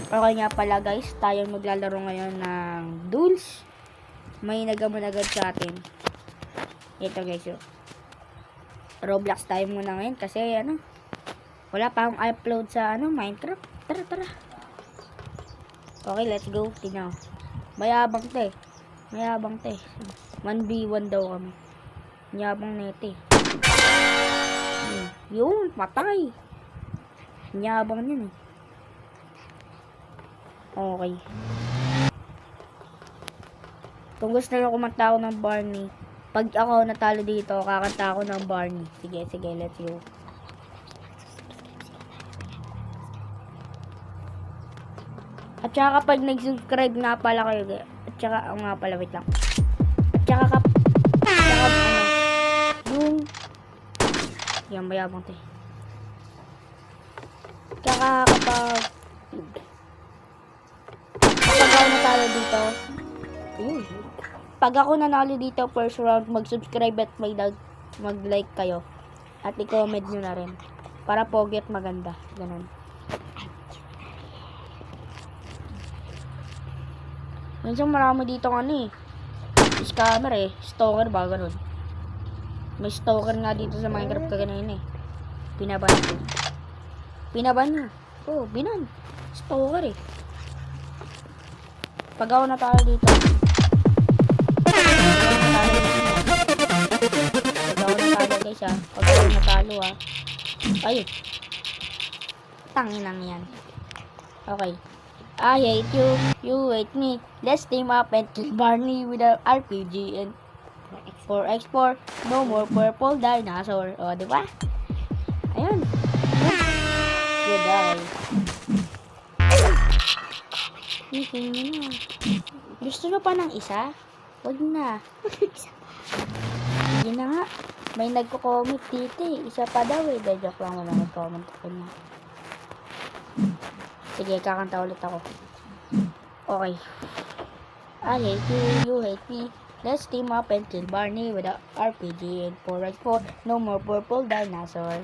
Okay nga pala guys, tayo maglalaro ngayon ng Duels. May nagamanagad sa atin. Ito guys, yun. Roblox tayo muna ngayon kasi wala pa akong upload sa Minecraft. Tara. Okay, let's go. Tingnan. Mayabang te. 1v1 daw kami. Mayabang nete. Yun, patay. Mayabang yun eh. Okay. Kung gusto nyo kumanta ako ng Barney, pag ako natalo dito, kakanta ako ng Barney. Sige, let's go. At saka kapag nag-subscribe nga pala kayo, at saka, nga pala, wait lang. At saka yung, yan, mayabang tayo. At saka kapag ako natalo dito, pag ako nanalo dito first round, mag-subscribe at mag-like kayo. At i-comment nyo na rin. Para pogi at maganda. Ganun. Minsan marami dito scammer eh. Stalker ba? Ganun. May stalker nga dito sa Minecraft kaganayin eh. Pinaban niya. Oh, binan. Stalker eh. Pag ako natalo dito. Guys pag ako natalo ay, tanginang yan. Okay, I hate you, you hate me, let's team up and kill Barney with an RPG and 4x4, no more purple dinosaur. O, diba? Ayun. Good guys. Gusto nyo pa ng isa? Huwag na. Hindi na nga. May nagko-comment dito eh. Isa pa daw eh. Joke lang, wala nag-comment ako na. Sige, kakanta ulit ako. Okay. I hate you, you hate me. Let's team up and kill Barney with a RPG and 4x4. No more purple dinosaur.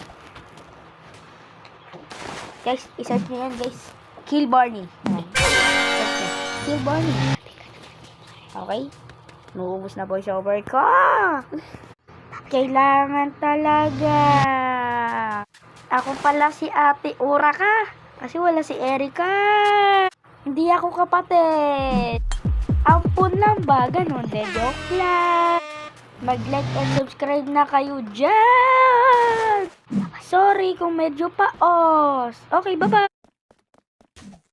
Guys, isearch nyo yan guys. Kill Barney. Kill Barney. Okay? Nuubos na voice over ko. Kailangan talaga. Ako pala si Ate Uraka. Kasi wala si Erika. Hindi ako kapatid. Ampun lang ba? Ganun de. Joke lang. Mag-like and subscribe na kayo dyan. Sorry kung medyo paos. Okay, bye-bye.